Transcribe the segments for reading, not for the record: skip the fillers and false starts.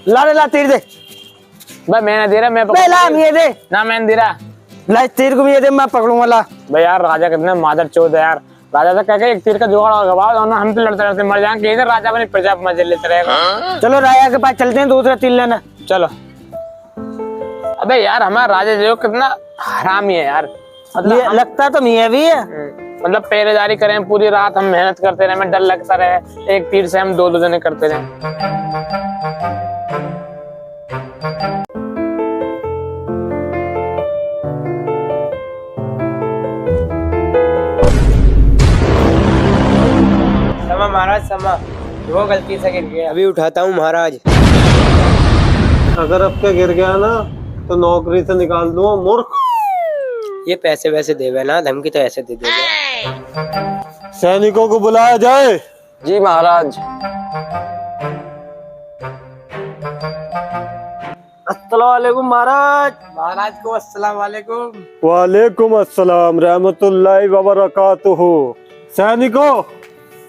ला रे ला तीर दे। भाई मैं दे रहा, मैं ला ये दे ना, मैं दे रहा। ला तीर को भी ये दे, मैं पकड़ूंगा। ला भाई यार राजा कितने मादर चोद है यार। राजा तो कह एक तीर का जुगाड़ होगा ना, हम तो लड़ते लड़ते मर जाएंगे। इधर राजा अपनी प्रजा पर मजे लेते रहेगा। चलो राजा के पास चलते हैं, दूसरा तीर लेना। चलो। अबे यार हमारा राजा जो कितना हरामी है यार। मतलब लगता तो मियाँ भी है। मतलब पहरेदारी करें पूरी रात, हम मेहनत करते रहे, हमें डर लगता रहे, एक तीर से हम दो जने करते रहे। समा महाराज समा, वो गलती से गिर गया। अभी उठाता हूँ महाराज। अगर अब के गिर गया ना तो नौकरी से निकाल दूंगा मूर्ख। ये पैसे वैसे देवे ना, धमकी तो ऐसे दे देगा। सैनिकों को बुलाया जाए। जी महाराज। अस्सलाम वालेकुम महाराज। महाराज को अस्सलाम वालेकुम। वालेकुम अस्सलाम रहमतुल्लाहि व बरकातुहू। सैनिकों,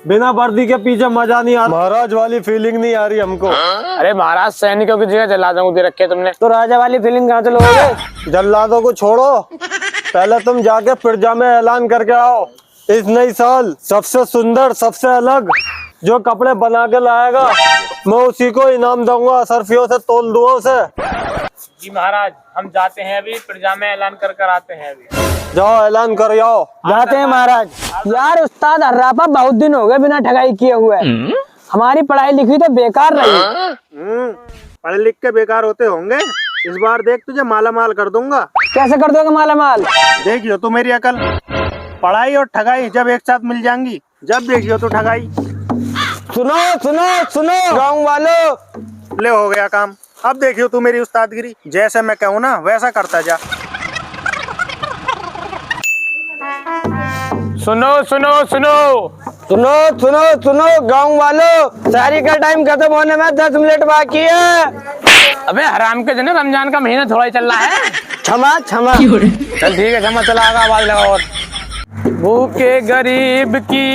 बिना वर्दी के पीछे मजा नहीं आ रहा। महाराज वाली फीलिंग नहीं आ रही हमको। अरे महाराज सैनिकों की जगह जल्लादों को दे रखे तुमने। तो राजा वाली फीलिंग कहाँ से लोगे? जल्लादों को छोड़ो, पहले तुम जाके प्रजा में ऐलान करके आओ। इस नई साल सबसे सुंदर, सबसे अलग जो कपड़े बना के लाएगा मैं उसी को इनाम दूंगा। असरफियों से तोल दूंगा उसे। जी महाराज, हम जाते हैं अभी प्रजा में ऐलान कर आते हैं अभी। जाओ ऐलान कर आओ। जाते हैं महाराज। यार उस्ताद अर्रापा बहुत दिन हो गए बिना ठगाई किए हुए। हमारी पढ़ाई लिखी तो बेकार रही। पढ़े लिख के बेकार होते होंगे। इस बार देख तुझे माला माल कर दूंगा। कैसे कर दोगे माला माल? देखियो तू मेरी अकल। पढ़ाई और ठगाई जब एक साथ मिल जाएंगी, जब देखियो तू ठगाई। सुनो सुनो सुनो गाँव वालों, ले हो गया काम। अब देखियो तू मेरी उस्तादगिरी। जैसे मैं कहूँ ना वैसा करता जा। सुनो सुनो सुनो सुनो सुनो सुनो गाँव वालों, शादी का टाइम खत्म होने में 10 मिनट बाकी है। अबे हराम के जने, रमजान का महीना थोड़ा ही चल रहा है। क्षमा क्षमा। चल ठीक है, क्षमा चला आगा, आवाज लगाओ। और भूखे गरीब की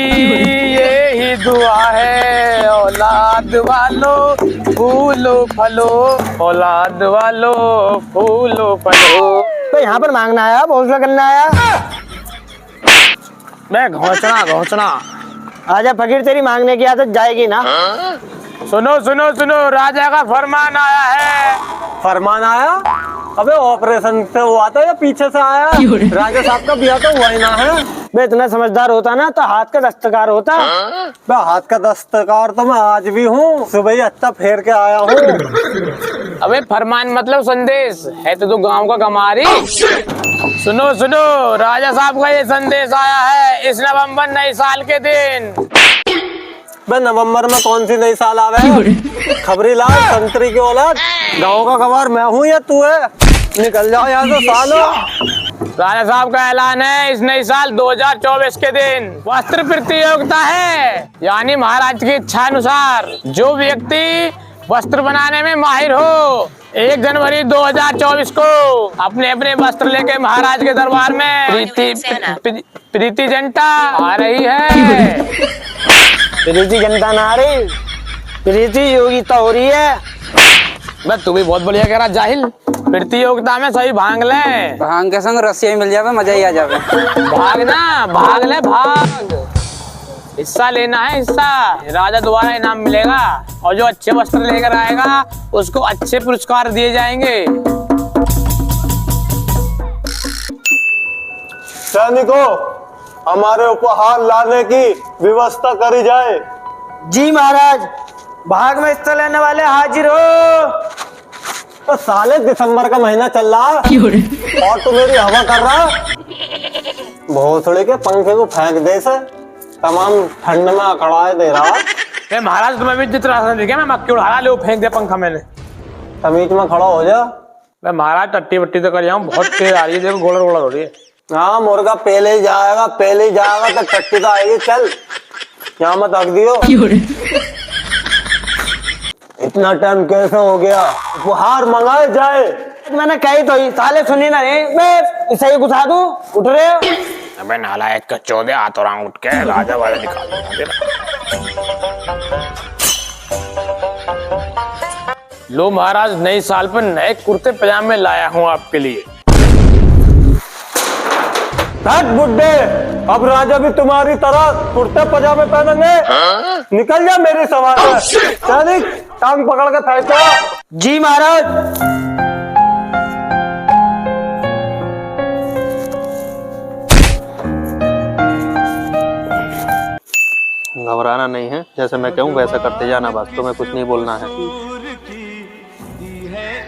यही दुआ है, औलाद वालों फूलो फलो, औलाद वालों फूलो फलो। तो यहाँ पर मांगना आया, भोसला करना आया? मैं घोषणा घोषणा। आजा फकीर, तेरी मांगने की आदत जाएगी ना। सुनो सुनो सुनो, राजा का फरमान आया है। फरमान आया? अबे ऑपरेशन से हुआ था या पीछे से आया? राजा साहब का बिया तो हुआ ही ना है। बे इतना समझदार होता ना तो हाथ का दस्तकार होता। बे हाथ का दस्तकार तो मैं आज भी हूँ, सुबह ही अच्छा फेर के आया हूँ। अबे फरमान मतलब संदेश है तो तू गांव का गमारी। सुनो सुनो, राजा साहब का ये संदेश आया है इस नवंबर नए साल के दिन। बे नवंबर में कौन सी नई साल आवे? खबरी लाल संतरी की औलाद, गाँव का गवार मैं हूँ या तू है? निकल जाओ यहाँ से सालो। राजा साहब का ऐलान है इस नई साल 2024 के दिन वस्त्र प्रतियोगिता है, यानी महाराज की इच्छा अनुसार जो व्यक्ति वस्त्र बनाने में माहिर हो 1 जनवरी 2024 को अपने अपने वस्त्र लेके महाराज के दरबार में प्रीति जनता आ रही है। प्रीति जनता ना आ रही, प्रीति योगिता हो रही है। बस तू भी बहुत बढ़िया कह रहा जाहिल। प्रतियोगिता में सही भाग ले। भांग के संग रस्सियाँ ही मिल जावे, मजा ही आ जावे। भाग ना, भाग ले, भाग। हिस्सा लेना है, हिस्सा। राजा दोबारा इनाम मिलेगा और जो अच्छे वस्त्र लेकर आएगा उसको अच्छे पुरस्कार दिए जाएंगे। सैनिकों, हमारे उपहार लाने की व्यवस्था करी जाए। जी महाराज, भाग में हिस्सा लेने वाले हाजिर हो। तो साले दिसंबर का महीना चल रहा और तू मेरी हवा कर रहा। भोसड़े के पंखे को फेंक दे से, तमाम ठंड में अकड़ाए दे रहा। महाराज तुम्हें भी जितना रास्ता दिखे, मैं मक्की उड़ा ले फेंक दे पंखा मैंने। तमीज में खड़ा हो जा। मैं महाराज टट्टी बट्टी तो कर जाऊँ, बहुत तेज आ रही है, देखो गोला गोला हो रही है। हाँ मुर्गा पहले ही जाएगा तो टट्टी तो आएगी। चल यहाँ मत रख दियो। इतना टाइम कैसे हो गया? उपहार मंगाए जाए। मैंने कही तो ही, साले सुनी ना रे। मैं इसे ही घुसा दूं, उठ रहे हो? अबे नालायक का चौदे हाथ और उठ के राजा वाला निकाल। लो महाराज, नई साल पर नए कुर्ते पजामे लाया हूँ आपके लिए। हट बुड्ढे, अब राजा भी तुम्हारी तरह कुर्ते पजामे पहनेंगे। निकल जा मेरी सवारी से। सैनिक टांग पकड़ के फेंको। जी महाराज। घबराना नहीं है, जैसे मैं कहूँ वैसा करते जाना, बस तुम्हें कुछ नहीं बोलना है।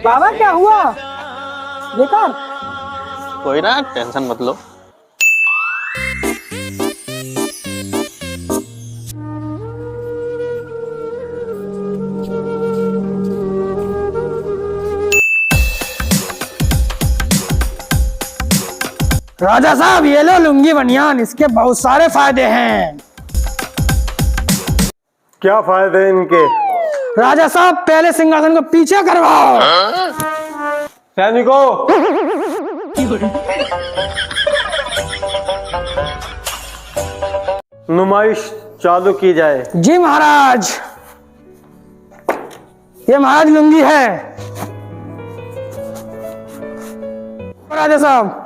बाबा क्या हुआ? बेकार। कोई ना, टेंशन मत लो। राजा साहब ये लो लुंगी बनियान, इसके बहुत सारे फायदे हैं। क्या फायदे इनके? राजा साहब पहले सिंहासन को पीछे करवाओ। सैनिकों, नुमाइश चालू की जाए। जी महाराज। ये महाराज लुंगी है। राजा साहब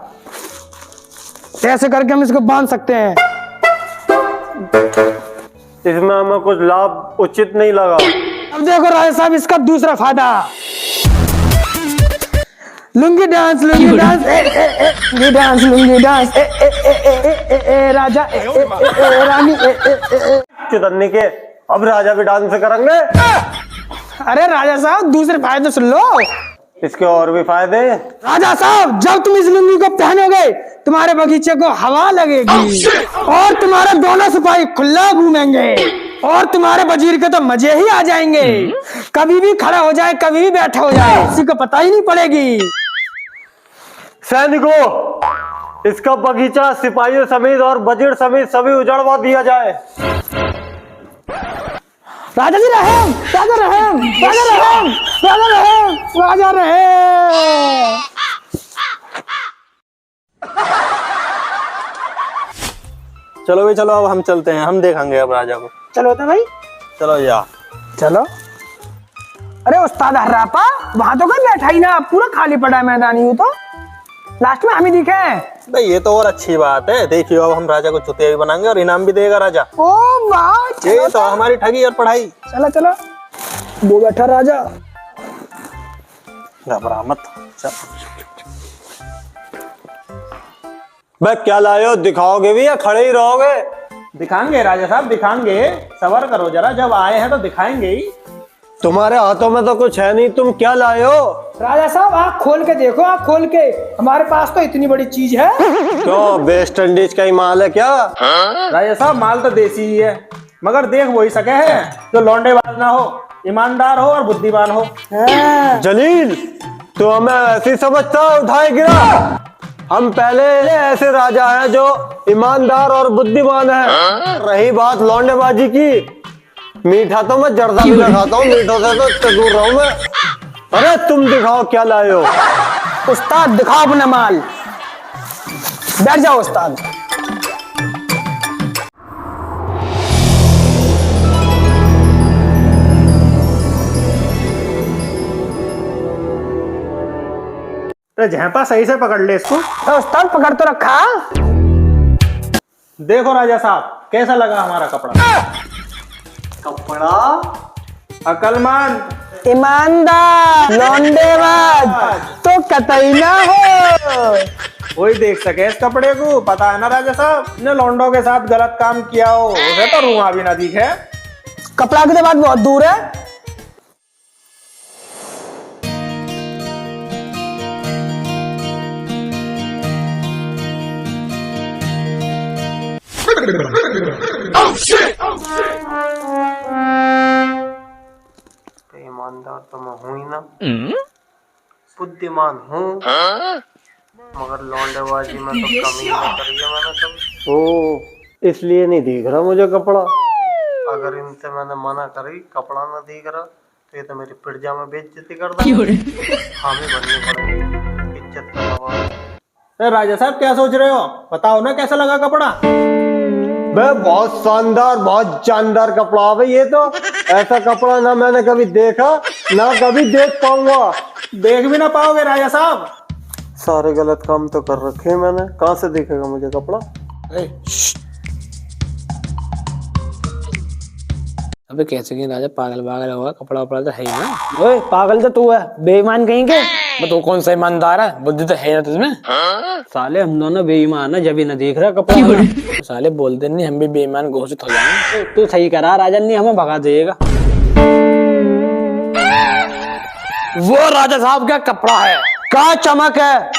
ऐसे करके हम इसको बांध सकते हैं। इसमें हमें कुछ लाभ उचित नहीं लगा। अब देखो राजा साहब इसका दूसरा फायदा। Lungi dance, Lungi dance, Lungi dance, Lungi dance, राजा रानी चितन्नी के, अब राजा भी डांस करेंगे। अरे राजा साहब दूसरे फायदे सुन लो। इसके और भी फायदे। राजा साहब जब तुम इस लुंगी को पहनोगे तुम्हारे बगीचे को हवा लगेगी और तुम्हारे दोनों सिपाही खुला घूमेंगे और तुम्हारे वजीर के तो मजे ही आ जाएंगे। कभी भी खड़ा हो जाए, कभी भी बैठा हो जाए, किसी को पता ही नहीं पड़ेगी। सैनिकों, इसका बगीचा सिपाहियों समेत और वजीर समेत सभी उजड़वा दिया जाए। राजा जी रहें, राजा रहें, राजा रहें, राजा रहें, राजा रहें। चलो भाई चलो, अब हम चलते हैं, हम देखेंगे अब राजा को। चलो तो भाई, चलो या चलो। अरे उस्ताद हर्रापा वहां तो कोई बैठा ही ना, पूरा खाली पड़ा है मैदान। यूं तो लास्ट में हम ही दिखे हैं। भाई ये तो और अच्छी बात है। देखियो अब हम राजा को चुतिया भी बनाएंगे और इनाम भी देगा राजा। ओ वाह, ये तो हमारी ठगी और पढ़ाई। चलो चलो। वो बैठा राजा। घबरा मत, चल। भाई क्या लाए हो? दिखाओगे भी या खड़े ही रहोगे? दिखाएंगे राजा साहब, दिखाएंगे। सबर करो जरा, जब आए हैं तो दिखाएंगे ही। तुम्हारे हाथों में तो कुछ है नहीं, तुम क्या लाए हो? राजा साहब आँख खोल के देखो, आँख खोल के। हमारे पास तो इतनी बड़ी चीज है। क्यों, वेस्ट इंडीज का ही माल है क्या? राजा साहब माल तो देसी ही है, मगर देख वही सके है जो लौंडेबाज ना हो, ईमानदार हो और बुद्धिमान हो। जलील, तू हमें ऐसी समझता उठाए गिरा? हम पहले ऐसे राजा हैं जो ईमानदार और बुद्धिमान हैं। रही बात लौंडेबाजी की, मीठा तो मैं जर्दा भी लगाता हूँ, मीठों से तो इतने दूर रहूं मैं। अरे तुम दिखाओ क्या लाए हो? उस्ताद दिखाओ अपना माल। बैठ जाओ उस्ताद। तो झेपा सही से पकड़ ले इसको। तो उस्ताद पकड़ तो रखा। देखो राजा साहब कैसा लगा हमारा कपड़ा? कपड़ा अकलमंद, ईमानदार, लौंडेबाज तो कतई ना हो। वही देख सके इस कपड़े को। पता है ना राजा साहब, ने लौंडों के साथ गलत काम किया हो उसे तो रुआ भी ना दिखे। कपड़ा के बाद बहुत दूर है। ईमानदार तो मैं हूं ही ना, बुद्धिमान हूँ, मगर लौंडेबाजी में तो कमी नहीं करी है मैंने कभी। ओ, इसलिए नहीं दिख रहा मुझे कपड़ा। अगर इनसे मैंने मना करी कपड़ा ना दिख रहा तो ये तो मेरी पिड़जा में बेइज्जती कर देंगे। हमें बननी पड़ेगी, इज्जत का सवाल। राजा साहब क्या सोच रहे हो? बताओ ना कैसा लगा कपड़ा? भाई बहुत शानदार, बहुत जानदार कपड़ा है भाई। ये तो ऐसा कपड़ा ना मैंने कभी देखा ना कभी देख पाऊंगा। देख भी ना पाओगे राजा साहब। सारे गलत काम तो कर रखे हैं मैंने, कहाँ से दिखेगा मुझे कपड़ा? अबे कैसे की राजा, पागल पागल होगा, कपड़ा वपड़ा तो है ही ना। ओए पागल तो तू है, बेईमान कहीं के। तो कौन सा ईमानदार है, बुद्धि तो है ना तुझमें। साले हम दोनों बेईमान है, जब ही ना देख रहा कपड़ा। साले बोलते नहीं, हम भी बेईमान घोषित हो जाएंगे। तू सही करा, राजन नहीं हमें भगा देगा। वो राजा साहब का कपड़ा है। क्या चमक है।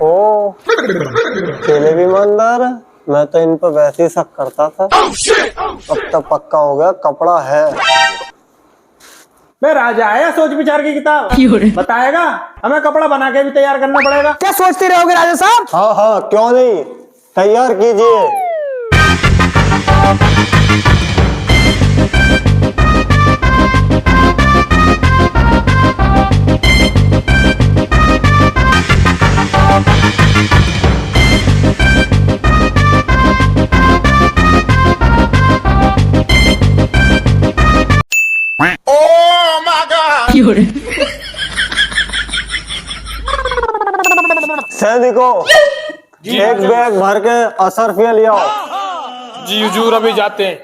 ओ चेले भी ईमानदार है, मैं तो इन पर वैसे ही शक करता था। अब तो पक्का हो गया, कपड़ा है। बे राजा आया सोच विचार की किताब बताएगा, हमें कपड़ा बना के भी तैयार करना पड़ेगा। क्या सोचते रहोगे राजा साहब? हाँ हाँ क्यों नहीं, तैयार कीजिए। सैनिकों, एक बैग भर के असरफिया ले आओ। जी हुजूर, अभी जाते हैं।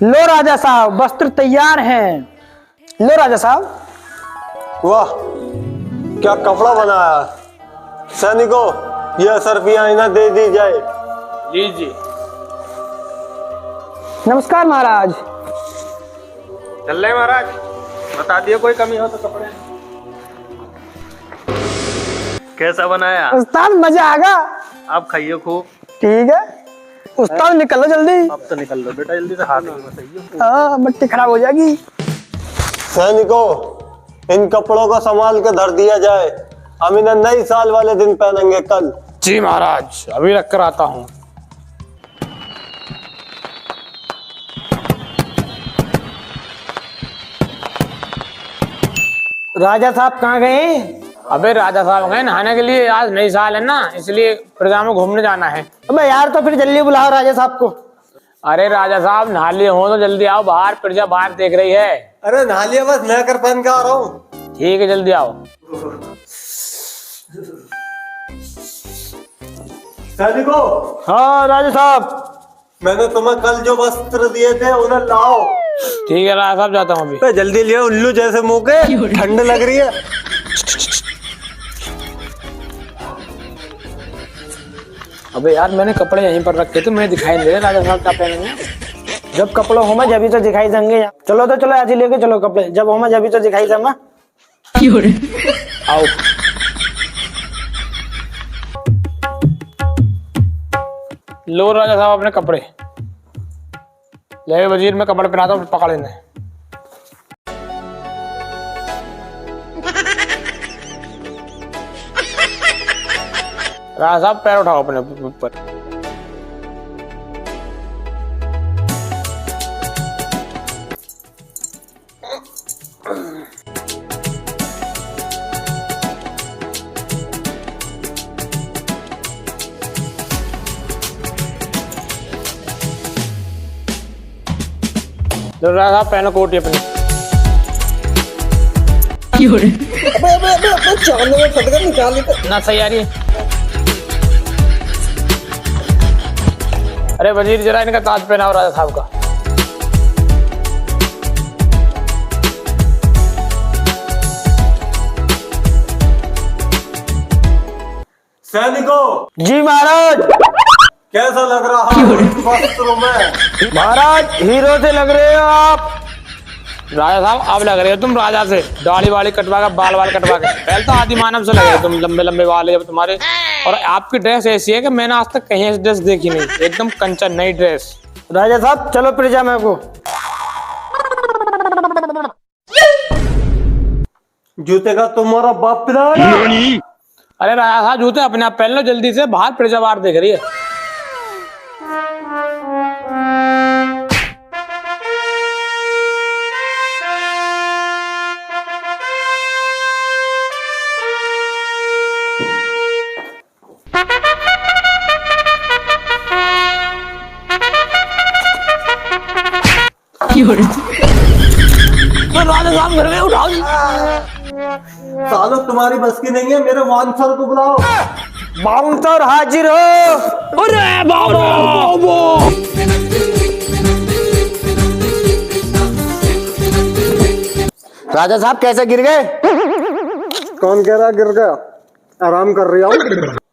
लो राजा साहब, वस्त्र तैयार हैं। लो राजा साहब। वाह क्या कपड़ा बनाया है। सैनिकों, ये असरफिया इन्हें दे दी जाए। जी जी। नमस्कार महाराज। चल रहे महाराज, बता दिए कोई कमी हो तो कपड़े। कैसा बनाया? उस्ताद मजा आएगा। आप खाइए खूब। ठीक है उस्ताद, निकलो जल्दी। अब तो निकल लो बेटा, जल्दी से हाथ में। हाँ मट्टी खराब हो जाएगी। सैनिकों, इन कपड़ों को संभाल के धर दिया जाए, हम इन्हें नई साल वाले दिन पहनेंगे कल। जी महाराज, अभी रख कर आता हूँ। राजा साहब कहाँ गए? अबे राजा साहब गए नहाने के लिए, आज नई साल है ना, इसलिए प्रजा में घूमने जाना है। अबे यार तो फिर जल्दी बुलाओ राजा साहब को। अरे राजा साहब नहा लिए हो तो जल्दी आओ, बाहर प्रजा बाहर देख रही है। अरे नहा लिया, बस मैं कर पहन के आ रहा हूँ। ठीक है जल्दी आओ। सैनिकों, हाँ राजा साहब। मैंने तुम्हें कल जो वस्त्र दिए थे उन्हें लाओ। ठीक है राजा साहब, जाता हूँ अभी। पे जल्दी लियो, उल्लू जैसे मुंह के, ठंड लग रही है। अबे यार मैंने कपड़े यहीं पर रखे थे, मुझे दिखाई नहीं दे रहे राजा साहब क्या पहनेंगे। जब कपड़ों होमा जब तो दिखाई देंगे। चलो तो चलो, ऐसे लेके चलो कपड़े, जब होमा जब तो दिखाई देंगे। आओ। लो राजा साहब अपने कपड़े ले। वजीर में कपड़े पहनाता हूँ, पकड़ लेने। राजा साहब पैर उठाओ अपने ऊपर। राजा साहब पहनो कोटी अपनी। ना सही आ रही है। अरे वजीर जरा इनका ताज पहनाओ राजा साहब का। सैनिकों, जी महाराज। कैसा लग रहा है वस्त्रों में? महाराज हीरो से लग रहे हो आप। राजा साहब अब लग रहे हो तुम राजा से, दाढ़ी वाली कटवा के, बाल वाल कटवा के। पहले तो आदि मानव से लग रहे हो तुम, लंबे लंबे बाल है जब तुम्हारे। और आपकी ड्रेस ऐसी है कि मैंने आज तक कहीं ऐसी ड्रेस देखी नहीं, एकदम कंचन नई ड्रेस। राजा साहब चलो प्रजा में को। जूते का तुम्हारा बाप पिता है? अरे राजा साहब जूते अपने आप पहन लो जल्दी से, बाहर प्रजा बाहर देख रही है। तो राजा साहब घर में उठाओ। सालो तुम्हारी बस की नहीं है, मेरे बाउंसर को बुलाओ। बाउंसर हाजिर हो। अरे बाबा राजा साहब कैसे गिर गए? कौन कह रहा गिर गया? आराम कर रही हूँ।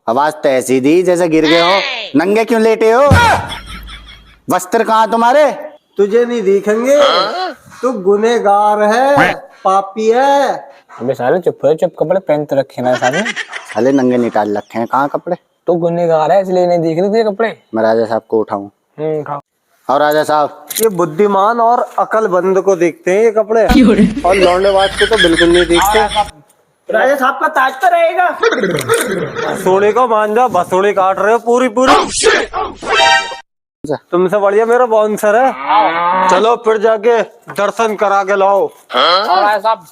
आवाज तो ऐसी दी जैसे गिर गए हो। नंगे क्यों लेटे हो? वस्त्र कहाँ तुम्हारे? तुझे नहीं दिखेंगे, तू गुनेगार है, पापी है। अबे साले चुप हो, चुप कपड़े पहन तो रखे ना सामने। साले नंगे निकाल रखे हैं, कहाँ कपड़े? तो गुनहगार है इसलिए नहीं दिख रहे थे कपड़े। मैं राजा साहब को उठाऊं? उठाओ। और राजा साहब ये बुद्धिमान और अकलमंद को देखते हैं ये कपड़े, और लौंडेबाज को तो बिल्कुल नहीं देखते। राजा साहब का ताज तो रहेगा। सोने को मान जाओ, भसोड़ी काट रहे हो पूरी पूरी। तुमसे बढ़िया मेरा बाउंसर है। चलो फिर जाके दर्शन करा के लाओ। और राजा साहब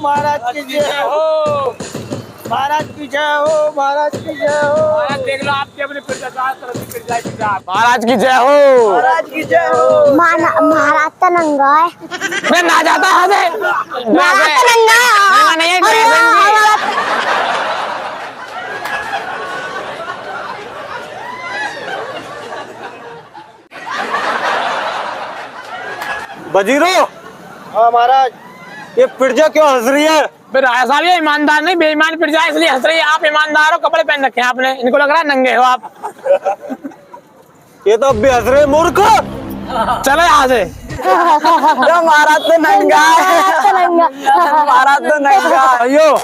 महाराज की जय हो, महाराज की जय हो, महाराज की जय हो, महाराज देख लो आपके अपने महाराज की जय हो, महाराज की जय हो। महाराज तो नंगा है। मैं ना जाता है महाराज तो नंगा नहीं है बजीरो, हाँ महाराज। ये पिरजा क्यों हंस रही है? राजा साहब ये ईमानदार नहीं बेईमान फिर जाए इसलिए हंस रही है। आप ईमानदार हो, कपड़े पहन रखे हैं आपने, इनको लग रहा है नंगे हो आप। ये तो अब भी हंस रहे हैं मूर्ख। चलो यहाँ से। महाराज तो नंगा है, महाराज तो नंगा है। अयो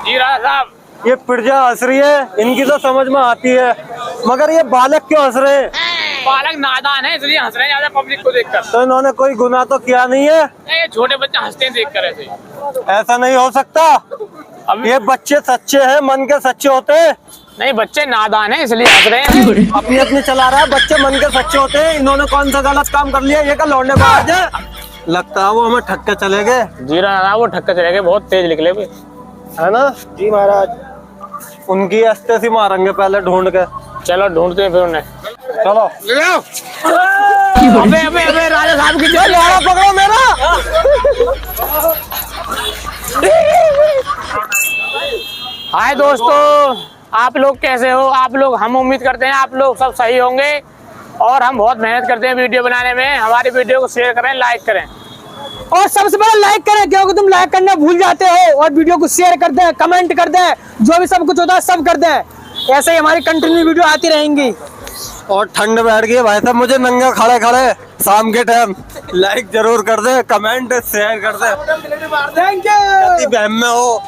जी राजा साहब ये पिरजा हंस रही है, इनकी तो समझ में आती है, मगर ये बालक क्यों हंस रहे हैं? बालक नादान है इसलिए हंस रहे हैं ज्यादा पब्लिक को देखकर। तो इन्होंने कोई गुनाह तो किया नहीं है। ये छोटे बच्चे हंसते हैं देखकर ऐसे। ऐसा नहीं हो सकता। अब ये बच्चे सच्चे हैं, मन के सच्चे होते हैं। नहीं बच्चे नादान है इसलिए हंस रहे हैं। अपनी अपनी चला रहा है, बच्चे मन के सच्चे होते हैं। इन्होंने कौन सा गलत काम कर लिया? ये क्या लौंडेबाज है? लगता है वो हमें ठग के चले गए, जी राजा वो ठक्कर चले गए, बहुत तेज निकले वे। है ना? जी महाराज। उनकी अस्ते सी मारेंगे पहले ढूंढ के। चलो ढूंढते हैं फिर उन्हें। चलो अबे अबे अबे राजा साहब की जय। पकड़ो मेरा। हाय दोस्तों, आप लोग कैसे हो? आप लोग, हम उम्मीद करते हैं आप लोग सब सही होंगे, और हम बहुत मेहनत करते हैं वीडियो बनाने में। हमारी वीडियो को शेयर करें, लाइक करें, और सबसे पहले लाइक करें, क्योंकि तुम लाइक करना भूल जाते हो। और वीडियो को शेयर कर दें, कमेंट कर दें, जो भी सब कुछ होता है सब कर दें। ऐसे ही हमारी कंटिन्यू वीडियो आती रहेंगी। और ठंड बैठ गई भाई साहब मुझे नंगा खड़े खड़े शाम के टाइम। लाइक जरूर कर दे, कमेंट शेयर कर दे। Thank you. बहम में हो